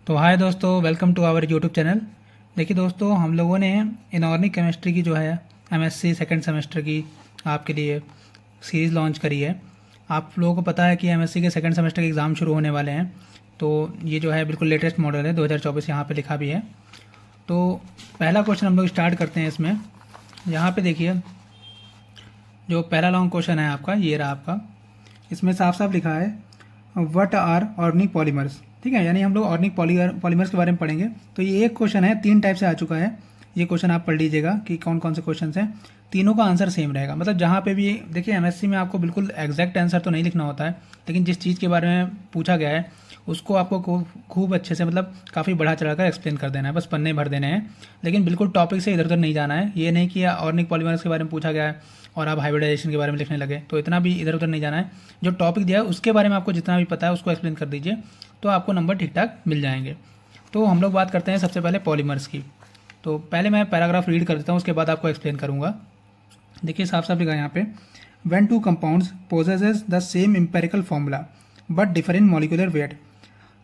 तो हाय दोस्तों, welcome to our YouTube channel. देखिए दोस्तों, हम लोगों ने इनऑर्गेनिक केमिस्ट्री की जो है एमएससी सेकंड सेमेस्टर की आपके लिए सीरीज़ लॉन्च करी है। आप लोगों को पता है कि एमएससी के सेकंड सेमेस्टर के एग्ज़ाम शुरू होने वाले हैं। तो ये जो है बिल्कुल लेटेस्ट मॉडल है 2024, यहाँ पे लिखा भी है। तो पहला क्वेश्चन हम लोग स्टार्ट करते हैं इसमें। यहाँ पे देखिए, जो पहला लॉन्ग क्वेश्चन है आपका, ये रहा आपका। इसमें साफ साफ लिखा है व्हाट आर ऑर्गेनिक पॉलीमर्स। ठीक है, यानी हम लोग ऑर्गेनिक पॉलीमर्स के बारे में पढ़ेंगे। तो ये एक क्वेश्चन है, 3 टाइप से आ चुका है। ये क्वेश्चन आप पढ़ लीजिएगा कि कौन कौन से क्वेश्चन हैं। तीनों का आंसर सेम रहेगा। मतलब जहाँ पे भी देखिए, एमएससी में आपको बिल्कुल एग्जैक्ट आंसर तो नहीं लिखना होता है, लेकिन जिस चीज़ के बारे में पूछा गया है उसको आपको खूब अच्छे से, मतलब काफ़ी बढ़ा चढ़ा कर एक्सप्लेन कर देना है, बस पन्ने भर देने हैं। लेकिन बिल्कुल टॉपिक से इधर उधर नहीं जाना है। ये नहीं कि ऑर्गेनिक पॉलीमर्स के बारे में पूछा गया है और आप हाइब्रिडाइजेशन के बारे में लिखने लगे, तो इतना भी इधर उधर नहीं जाना है। जो टॉपिक दिया है उसके बारे में आपको जितना भी पता है उसको एक्सप्लेन कर दीजिए, तो आपको नंबर ठीक ठाक मिल जाएंगे। तो हम लोग बात करते हैं सबसे पहले पॉलीमर्स की। तो पहले मैं पैराग्राफ रीड कर देता हूँ, उसके बाद आपको एक्सप्लेन करूँगा। देखिए साफ साफ लिखा है यहाँ पे, when two compounds possesses the same empirical formula but differ in molecular weight,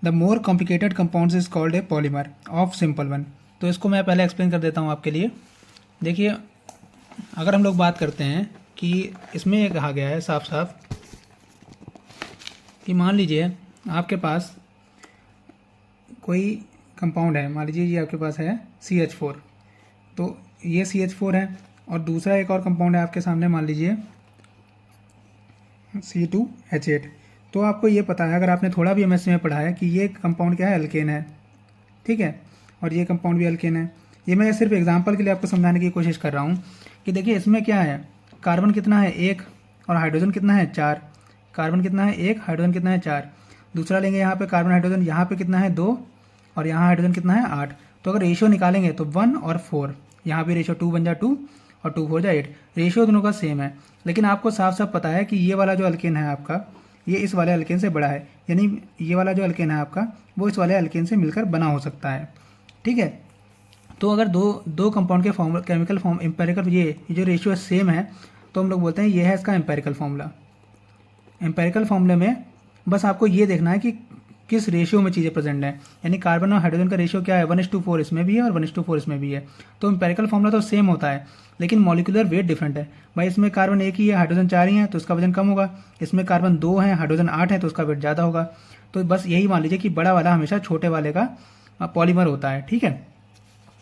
the more complicated compounds is called a polymer of simple one. तो इसको मैं पहले एक्सप्लेन कर देता हूँ आपके लिए। देखिए, अगर हम लोग बात करते हैं कि इसमें ये कहा गया है साफ साफ कि मान लीजिए आपके पास कोई कंपाउंड है, मान लीजिए ये आपके पास है CH4। तो ये CH4 है, और दूसरा एक और कंपाउंड है आपके सामने, मान लीजिए C2H8। तो आपको ये पता है, अगर आपने थोड़ा भी एमएससी में पढ़ा है, कि ये कंपाउंड क्या है, अल्केन है। ठीक है, और ये कंपाउंड भी अल्केन है। ये मैं सिर्फ एग्जांपल के लिए आपको समझाने की कोशिश कर रहा हूँ कि देखिए इसमें क्या है, कार्बन कितना है 1, और हाइड्रोजन कितना है 4। कार्बन कितना है 1, हाइड्रोजन कितना है 4। दूसरा लेंगे यहाँ पे कार्बन हाइड्रोजन, यहाँ पे कितना है 2, और यहाँ हाइड्रोजन कितना है 8। तो अगर रेशियो निकालेंगे तो 1 और 4, यहाँ भी रेशियो 2 बन जा 2 और 2 4 जा 8। रेशियो दोनों का सेम है, लेकिन आपको साफ साफ पता है कि ये वाला जो अल्केन है आपका, ये इस वाले अल्केन से बड़ा है। यानी ये वाला जो अल्केन है आपका, वो इस वाले अल्केन से मिलकर बना हो सकता है। ठीक है, तो अगर दो दो कंपाउंड के फॉर्म केमिकल फॉर्म एम्पेरिकल ये जो रेशियो सेम है, तो हम लोग बोलते हैं ये है इसका एम्पेरिकल फॉर्मूला। एम्पेरिकल फॉर्मूले में बस आपको ये देखना है कि किस रेशियो में चीज़ें प्रेजेंट हैं। यानी कार्बन और हाइड्रोजन का रेशियो क्या है, 1:4 इसमें भी है और 1:4 इसमें भी है। तो एम्पेरिकल फॉर्मूला तो सेम होता है, लेकिन मॉलिक्यूलर वेट डिफरेंट है। भाई इसमें कार्बन 1 ही है, हाइड्रोजन 4 ही है, तो इसका वजन कम होगा। इसमें कार्बन 2 है, हाइड्रोजन 8 है, तो उसका वेट ज़्यादा होगा। तो बस यही मान लीजिए कि बड़ा वाला हमेशा छोटे वाले का पॉलीमर होता है। ठीक है,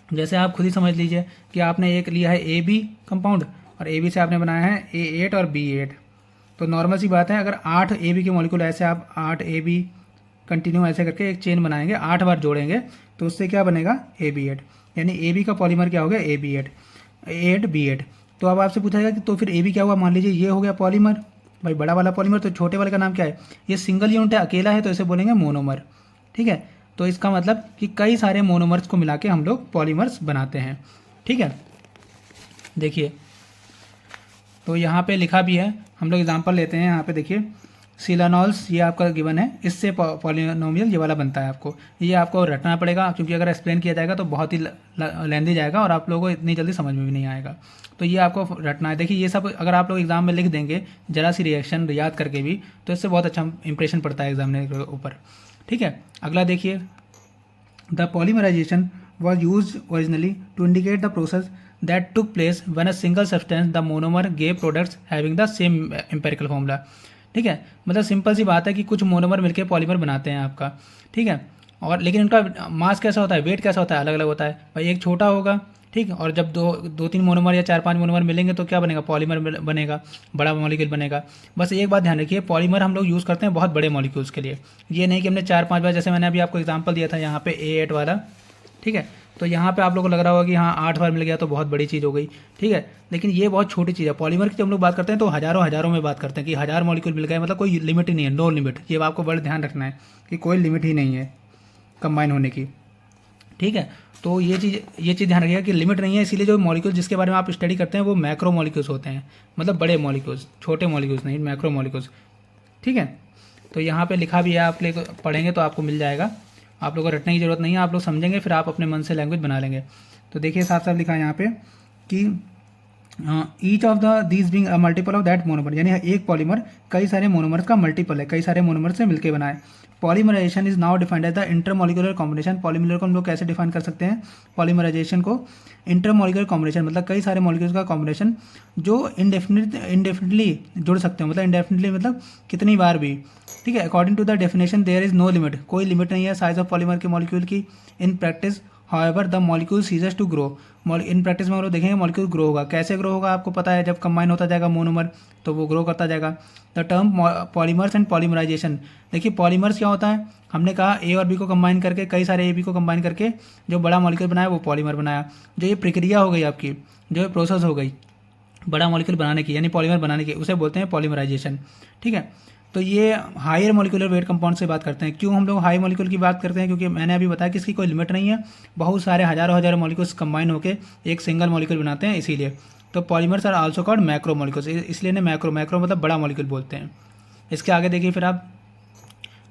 जैसे आप खुद ही समझ लीजिए कि आपने एक लिया है AB कंपाउंड, और AB से आपने बनाया है A8 और B8। तो नॉर्मल सी बात है, अगर 8 AB के मॉलिक्यूल ऐसे आप 8 AB कंटिन्यू ऐसे करके एक चेन बनाएंगे, 8 बार जोड़ेंगे, तो उससे क्या बनेगा AB8। यानी AB का पॉलीमर क्या हो गया, AB8, A8B8। तो अब आपसे पूछा जाएगा कि तो फिर AB क्या हुआ, मान लीजिए ये हो गया पॉलीमर, भाई बड़ा वाला पॉलीमर। तो छोटे वाले का नाम क्या है, ये सिंगल यूनिट है, अकेला है, तो इसे बोलेंगे मोनोमर। ठीक है, तो इसका मतलब कि कई सारे मोनोमर्स को मिला के हम लोग पॉलीमर्स बनाते हैं। ठीक है, देखिए तो यहाँ पे लिखा भी है, हम लोग एग्जांपल लेते हैं। यहाँ पे देखिए सिलानॉल्स, ये आपका गिवन है, इससे पॉलिनोमियल ये वाला बनता है। आपको ये आपको रटना पड़ेगा, क्योंकि अगर एक्सप्लेन किया जाएगा तो बहुत ही लेंदी जाएगा और आप लोगों को इतनी जल्दी समझ में भी नहीं आएगा। तो ये आपको रटना है। देखिए ये सब अगर आप लोग एग्जाम में लिख देंगे जरा सी रिएक्शन याद करके भी, तो इससे बहुत अच्छा इंप्रेशन पड़ता है एग्जामिनर के ऊपर। ठीक है, अगला देखिए, the polymerisation was used originally to indicate the process that took place when a single substance, the monomer, gave products having the same empirical formula। ठीक है, मतलब सिंपल सी बात है कि कुछ मोनोमर मिलकर पॉलीमर बनाते हैं आपका। ठीक है, और लेकिन उनका मास कैसा होता है, वेट कैसा होता है, अलग अलग होता है। भाई एक छोटा होगा, ठीक, और जब दो तीन मोनोमर या 4-5 मोनोमर मिलेंगे तो क्या बनेगा, पॉलीमर बनेगा, बड़ा मॉलिक्यूल बनेगा। बस एक बात ध्यान रखिए, पॉलीमर हम लोग यूज़ करते हैं बहुत बड़े मॉलिक्यूल्स के लिए। ये नहीं कि हमने 4-5 बार, जैसे मैंने अभी आपको एग्जाम्पल दिया था यहाँ पे A8 वाला। ठीक है, तो यहाँ पे आप लोगों को लग रहा होगा कि हाँ 8 बार मिल गया तो बहुत बड़ी चीज़ हो गई। ठीक है, लेकिन ये बहुत छोटी चीज़ है। पॉलीमर की जब हम लोग बात करते हैं तो हज़ारों हज़ारों में बात करते हैं कि 1000 मॉलिक्यूल मिल गए, मतलब कोई लिमिट ही नहीं है, नो लिमिट। ये आपको बड़ा ध्यान रखना है कि कोई लिमिट ही नहीं है कंबाइन होने की। ठीक है, तो ये चीज़ ध्यान रखिएगा कि लिमिट नहीं है। इसीलिए जो मॉलिक्यूल जिसके बारे में आप स्टडी करते हैं वो मैक्रो मॉलिक्यूल्स होते हैं, मतलब बड़े मॉलिक्यूल्स, छोटे मॉलिक्यूल्स नहीं, मैक्रो मॉलिक्यूल्स। ठीक है, तो यहाँ पे लिखा भी है, आप पढ़ेंगे तो आपको मिल जाएगा। आप लोगों को रटने की ज़रूरत नहीं है, आप लोग समझेंगे फिर आप अपने मन से लैंग्वेज बना लेंगे। तो देखिए साफ साफ लिखा है यहाँ पे कि each of the these being a multiple of that monomer, यानी एक पॉलीमर कई सारे मोनोमर्स का मल्टीपल है, कई सारे मोनोमर से मिलकर बना है। Polymerisation is now defined as the intermolecular combination. Polymer को हम लोग कैसे डिफाइन कर सकते हैं? पॉलीमराइजेशन को इंटरमोलिकुलर कॉम्बिनेशन मतलब कई सारे मॉलिक्यूल्स का कॉम्बिनेशन जो इंडेफिनिटली जुड़ सकते हैं, मतलब इंडेफिनिटली मतलब कितनी बार भी, ठीक है। According to the definition there is no limit, कोई लिमिट नहीं है साइज ऑफ पॉलीमर के मॉलिक्यूल की। In practice however the molecule ceases to grow, in practice में हम लोग देखेंगे मॉलिक्यूल ग्रो होगा। कैसे ग्रो होगा आपको पता है, जब कंबाइन होता जाएगा मोनोमर तो वो ग्रो करता जाएगा। The term polymers and polymerisation, देखिए पॉलीमर्स क्या होता है, हमने कहा ए और बी को कंबाइन करके, कई सारे ए बी को कंबाइन करके जो बड़ा मॉलिक्यूल बनाया वो पॉलीमर बनाया। जो ये प्रक्रिया हो गई आपकी, जो ये प्रोसेस हो गई बड़ा मॉलिक्यूल बनाने की यानी पॉलीमर बनाने की, उसे बोलते हैं पॉलीमराइजेशन, ठीक है। तो ये हायर मॉलिक्यूलर वेट कंपाउंड से बात करते हैं। क्यों हम लोग हाई मॉलिक्यूल की बात करते हैं? क्योंकि मैंने अभी बताया कि इसकी कोई लिमिट नहीं है, बहुत सारे हजारों हजारों मॉलिक्यूल्स कंबाइन होकर एक सिंगल मॉलिक्यूल बनाते हैं, इसीलिए। तो polymers are also called macromolecules, इसलिए ने मैक्रो मतलब बड़ा मॉलिक्यूल बोलते हैं। इसके आगे देखिए फिर आप,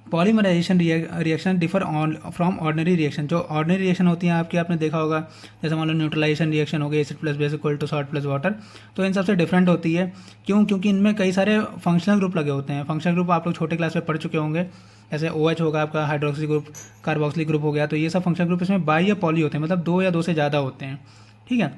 polymerisation reaction differ from ordinary reaction. जो ऑर्डिनरी रिएक्शन होती हैं आपकी, आपने देखा होगा, जैसे मान लो न्यूट्रलाइजेशन रिएक्शन हो गई, acid plus base equal to salt plus water, तो इन सबसे डिफरेंट होती है। क्यों? क्योंकि इनमें कई सारे फंक्शनल ग्रुप लगे होते हैं। फंक्शनल ग्रुप आप लोग छोटे क्लास में पढ़ चुके होंगे, जैसे OH होगा आपका, हाइड्रोक्सी ग्रुप, कार्बोक्सिलिक ग्रुप हो गया, तो ये सब फंक्शनल ग्रुप इसमें बाई या पॉली होते हैं, मतलब दो या दो से ज़्यादा होते हैं, ठीक है।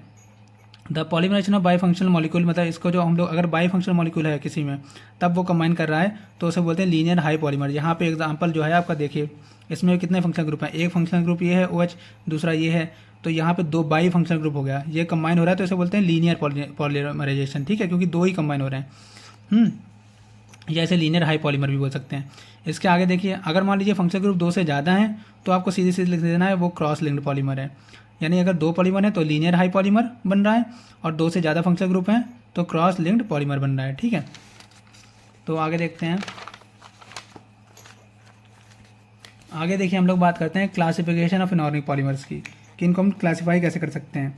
The polymerisation of bifunctional molecule, मतलब इसको जो हम लोग अगर बाई फंक्शनल मॉलिक्यूल है किसी में तब वो कंबाइन कर रहा है तो उसे बोलते हैं लीनियर हाई पॉलीमर। यहाँ पे एग्जांपल जो है आपका देखिए, इसमें कितने फंक्शनल ग्रुप हैं, एक फंक्शनल ग्रुप ये है OH, दूसरा ये है, तो यहाँ पे दो बाई फंक्शनल ग्रुप हो गया, ये कंबाइन हो रहा है तो इसे बोलते हैं लीनियर पॉलीमराइजेशन, ठीक है, क्योंकि दो ही कंबाइन हो रहे हैं। या इसे लीनियर हाई पॉलीमर भी बोल सकते हैं। इसके आगे देखिए, अगर मान लीजिए फंक्शनल ग्रुप दो से ज़्यादा हैं तो आपको सीधे सीधे लिख देना है वो क्रॉस लिंक्ड पॉलीमर है। यानी अगर दो पॉलीमर है तो लीनियर हाई पॉलीमर बन रहा है, और दो से ज़्यादा फंक्शनल ग्रुप हैं तो क्रॉस लिंक्ड पॉलीमर बन रहा है, ठीक है। तो आगे देखते हैं, आगे देखिए हम लोग बात करते हैं क्लासिफिकेशन ऑफ इनऑर्गेनिक पॉलीमर्स की, कि इनको हम क्लासीफाई कैसे कर सकते हैं।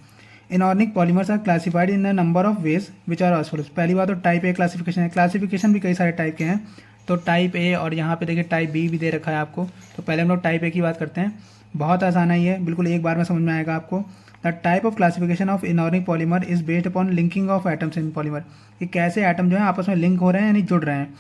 Inorganic polymers are classified in a number of ways which are as follows. पहली बात तो टाइप ए क्लासिफिकेशन है, क्लासिफिकेशन भी कई सारे टाइप के हैं, तो टाइप ए, और यहाँ पे देखिए टाइप बी भी दे रखा है आपको। तो पहले हम लोग टाइप ए की बात करते हैं, बहुत आसान है ये, बिल्कुल एक बार में समझ में आएगा आपको। The type of classification of inorganic polymer is based upon linking of atoms in polymer, कि कैसे एटम जो है आपस में लिंक हो रहे हैं यानी जुड़ रहे हैं।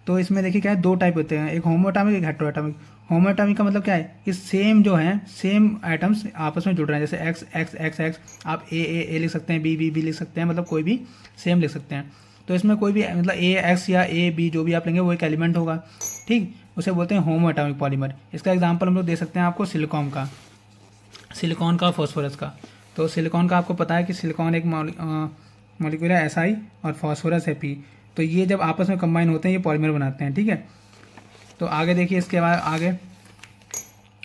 तो इसमें देखिए क्या है, दो टाइप होते हैं, एक होमोएटॉमिक, एक हेटेरोएटॉमिक। होमोएटॉमिक का मतलब क्या है कि सेम जो है, सेम एटम्स आपस में जुड़ रहे हैं, जैसे एक्स एक्स एक्स एक्स, आप ए लिख सकते हैं, बी लिख सकते हैं, मतलब कोई भी सेम लिख सकते हैं। तो इसमें कोई भी मतलब ए एक्स या ए बी जो भी आप लेंगे वो एक एलिमेंट होगा, ठीक, उसे बोलते हैं होमोएटॉमिक पॉलीमर। इसका एग्जांपल हम लोग दे सकते हैं आपको सिलिकॉन का, सिलिकॉन का, फॉस्फोरस का। तो सिलिकॉन का आपको पता है कि सिलिकॉन एक मॉलिक्यूल है Si और फॉस्फोरस है P, तो ये जब आपस में कंबाइन होते हैं ये पॉलीमर बनाते हैं, ठीक है। तो आगे देखिए, इसके बाद आगे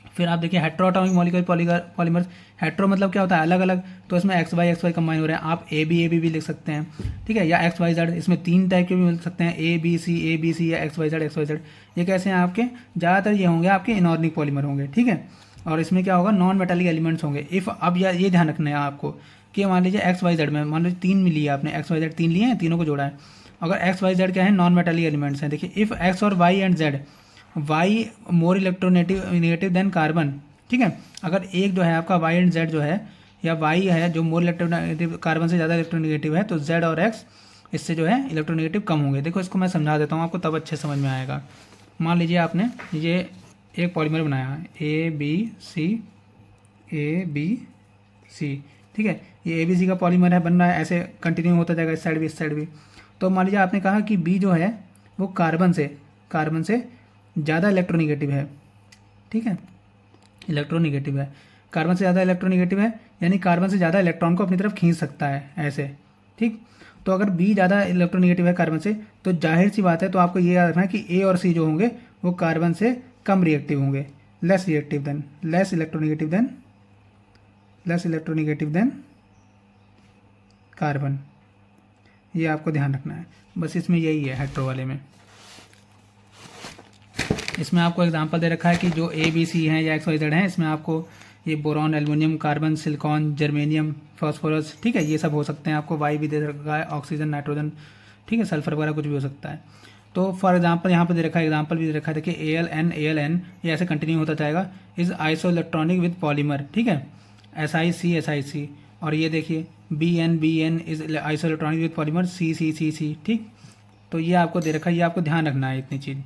फिर आप देखिए हेट्रोएटॉमिक मॉलिक्यूलर पॉलीमर्स। हेट्रो मतलब क्या होता है, अलग अलग, तो इसमें XY कंबाइन हो रहे हैं, आप ए बी लिख सकते हैं, ठीक है, या XYZ, इसमें तीन टाइप के भी मिल सकते हैं, ए बी सी या XYZ। ये कैसे हैं आपके, ज़्यादातर ये होंगे आपके इनऑर्गेनिक पॉलीमर होंगे, ठीक है। और इसमें क्या होगा, नॉन मेटालिक एलिमेंट्स होंगे। इफ़ अब ये ध्यान रखना है आपको कि मान लीजिए XYZ में, मान लीजिए तीन लिए आपने, XYZ तीन लिए हैं, तीनों को जोड़ा है। अगर XYZ क्या है, नॉन मेटालिक एलिमेंट्स हैं। देखिए, इफ़ X और Y and Z, Y more electronegative than carbon, ठीक है। अगर एक जो है आपका Y एंड Z जो है, या Y है जो मोर इलेक्ट्रोनेगेटिव, कार्बन से ज़्यादा इलेक्ट्रोनेगेटिव है, तो Z और X इससे जो है इलेक्ट्रोनेगेटिव कम होंगे। देखो इसको मैं समझा देता हूँ आपको, तब अच्छे समझ में आएगा। मान लीजिए आपने ये एक पॉलीमर बनाया है ABC, ठीक है, ये ABC का पॉलीमर है, बन रहा है, ऐसे कंटिन्यू होता जाएगा, इस साइड भी। तो मान लीजिए आपने कहा कि B जो है वो कार्बन से ज़्यादा इलेक्ट्रोनेगेटिव है, ठीक है, इलेक्ट्रोनेगेटिव है, कार्बन से ज़्यादा इलेक्ट्रोनेगेटिव है, यानी कार्बन से ज़्यादा इलेक्ट्रॉन को अपनी तरफ खींच सकता है ऐसे, ठीक। तो अगर B ज़्यादा इलेक्ट्रोनेगेटिव है कार्बन से, तो जाहिर सी बात है, तो आपको ये याद रखना है कि A और C जो होंगे वो कार्बन से कम रिएक्टिव होंगे, लेस इलेक्ट्रोनेगेटिव देन कार्बन। ये आपको ध्यान रखना है, बस इसमें यही है हेट्रो वाले में। इसमें आपको एग्जांपल दे रखा है कि जो ABC हैं या XYZ हैं, इसमें आपको ये boron, aluminium, carbon, silicon, germanium, phosphorus, ठीक है, ये सब हो सकते हैं। आपको Y भी दे रखा है, ऑक्सीजन, नाइट्रोजन, ठीक है, सल्फर वगैरह कुछ भी हो सकता है। तो फॉर एग्जांपल यहाँ पे दे रखा है, एग्जांपल भी दे रखा है, देखिए ALN ये ऐसे कंटिन्यू होता जाएगा, is iso electronic with polymer, ठीक है, SiC, और ये देखिए BN is iso electronic with polymer, C, ठीक। तो ये आपको दे रखा है, ये आपको ध्यान रखना है इतनी चीज़।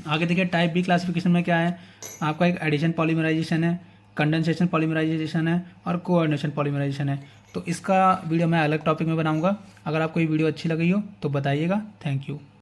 आगे देखिए टाइप बी क्लासिफिकेशन में क्या है, आपका एक एडिशन पॉलीमराइजेशन है, कंडेंसेशन पॉलीमराइजेशन है और कोऑर्डिनेशन पॉलीमराइजेशन है। तो इसका वीडियो मैं अलग टॉपिक में बनाऊंगा। अगर आपको ये वीडियो अच्छी लगी हो तो बताइएगा। Thank you.